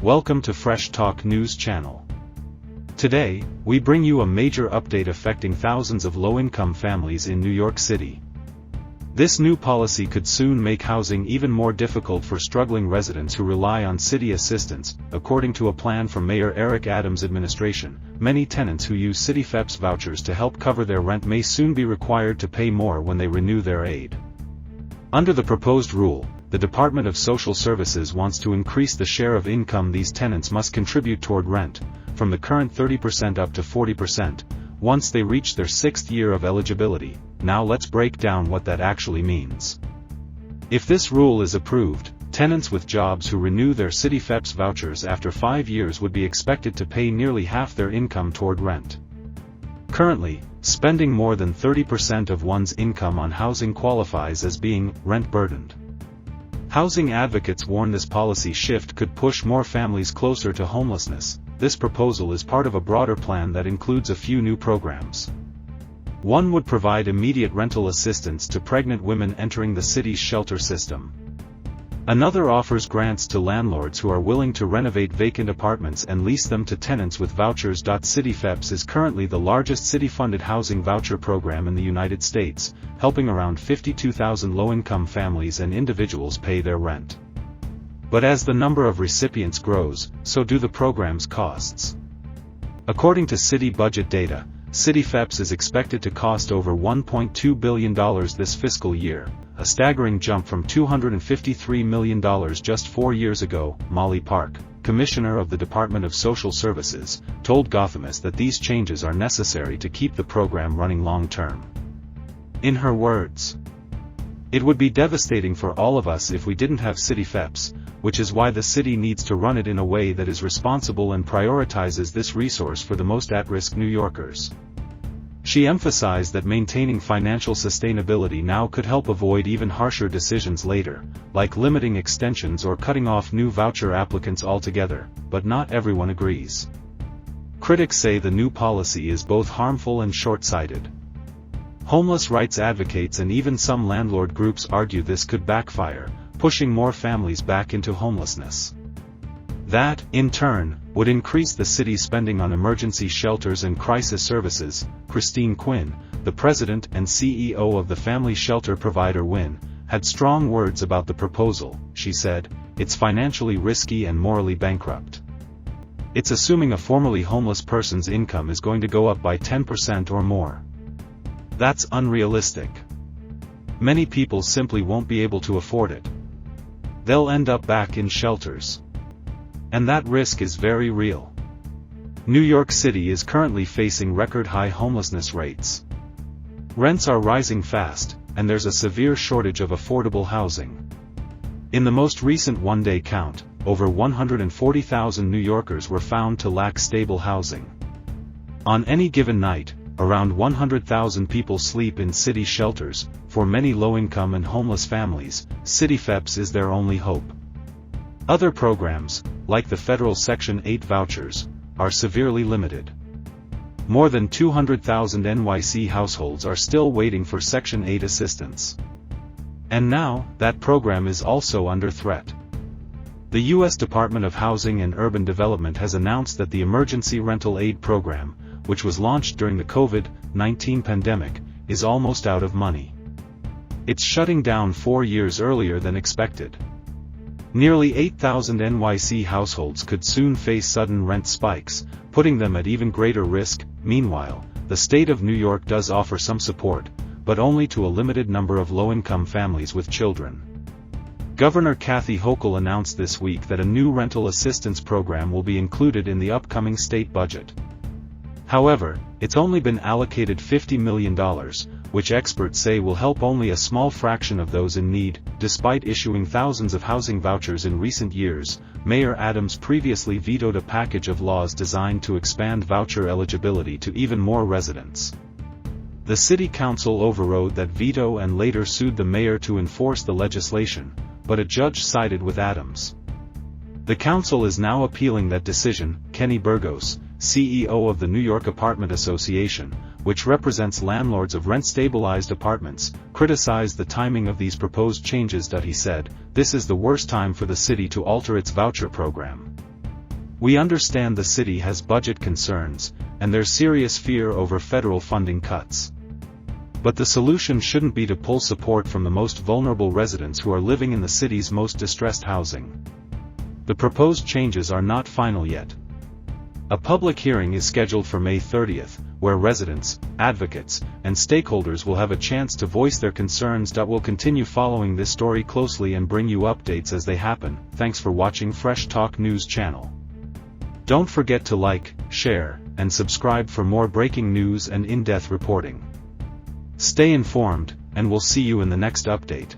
Welcome to Fresh Talk News Channel. Today, we bring you a major update affecting thousands of low-income families in New York City. This new policy could soon make housing even more difficult for struggling residents who rely on city assistance. According to a plan from Mayor Eric Adams' administration, many tenants who use city FEPS vouchers to help cover their rent may soon be required to pay more when they renew their aid. Under the proposed rule, the Department of Social Services wants to increase the share of income these tenants must contribute toward rent, from the current 30% up to 40%, once they reach their 6th year of eligibility. Now let's break down what that actually means. If this rule is approved, tenants with jobs who renew their city FEPS vouchers after 5 years would be expected to pay nearly half their income toward rent. Currently, spending more than 30% of one's income on housing qualifies as being rent-burdened. Housing advocates warn this policy shift could push more families closer to homelessness. This proposal is part of a broader plan that includes a few new programs. One would provide immediate rental assistance to pregnant women entering the city's shelter system. Another offers grants to landlords who are willing to renovate vacant apartments and lease them to tenants with vouchers. City FEPS is currently the largest city-funded housing voucher program in the United States, helping around 52,000 low-income families and individuals pay their rent. But as the number of recipients grows, so do the program's costs. According to city budget data, City FEPS is expected to cost over $1.2 billion this fiscal year, a staggering jump from $253 million just 4 years ago. Molly Park, Commissioner of the Department of Social Services, told Gothamist that these changes are necessary to keep the program running long-term. In her words, "It would be devastating for all of us if we didn't have City FEPS, which is why the city needs to run it in a way that is responsible and prioritizes this resource for the most at-risk New Yorkers." She emphasized that maintaining financial sustainability now could help avoid even harsher decisions later, like limiting extensions or cutting off new voucher applicants altogether, but not everyone agrees. Critics say the new policy is both harmful and short-sighted. Homeless rights advocates and even some landlord groups argue this could backfire, pushing more families back into homelessness. That, in turn, would increase the city's spending on emergency shelters and crisis services. Christine Quinn, the president and CEO of the family shelter provider WIN, had strong words about the proposal. She said, "It's financially risky and morally bankrupt. It's assuming a formerly homeless person's income is going to go up by 10% or more. That's unrealistic. Many people simply won't be able to afford it. They'll end up back in shelters. And that risk is very real." New York City is currently facing record-high homelessness rates. Rents are rising fast, and there's a severe shortage of affordable housing. In the most recent one-day count, over 140,000 New Yorkers were found to lack stable housing. On any given night, around 100,000 people sleep in city shelters. For many low-income and homeless families, City FEPS is their only hope. Other programs, like the federal Section 8 vouchers, are severely limited. More than 200,000 NYC households are still waiting for Section 8 assistance. And now, that program is also under threat. The U.S. Department of Housing and Urban Development has announced that the Emergency Rental Aid Program, which was launched during the COVID-19 pandemic, is almost out of money. It's shutting down 4 years earlier than expected. Nearly 8,000 NYC households could soon face sudden rent spikes, putting them at even greater risk. Meanwhile, the state of New York does offer some support, but only to a limited number of low-income families with children. Governor Kathy Hochul announced this week that a new rental assistance program will be included in the upcoming state budget. However, it's only been allocated $50 million, which experts say will help only a small fraction of those in need. Despite issuing thousands of housing vouchers in recent years, Mayor Adams previously vetoed a package of laws designed to expand voucher eligibility to even more residents. The city council overrode that veto and later sued the mayor to enforce the legislation, but a judge sided with Adams. The council is now appealing that decision. Kenny Burgos, CEO of the New York Apartment Association, which represents landlords of rent-stabilized apartments, criticized the timing of these proposed changes. He said, "This is the worst time for the city to alter its voucher program. We understand the city has budget concerns, and there's serious fear over federal funding cuts. But the solution shouldn't be to pull support from the most vulnerable residents who are living in the city's most distressed housing. The proposed changes are not final yet. A public hearing is scheduled for May 30th, where residents, advocates, and stakeholders will have a chance to voice their concerns. We'll continue following this story closely and bring you updates as they happen. Thanks for watching Fresh Talk News channel. Don't forget to like, share, and subscribe for more breaking news and in-depth reporting. Stay informed, and we'll see you in the next update.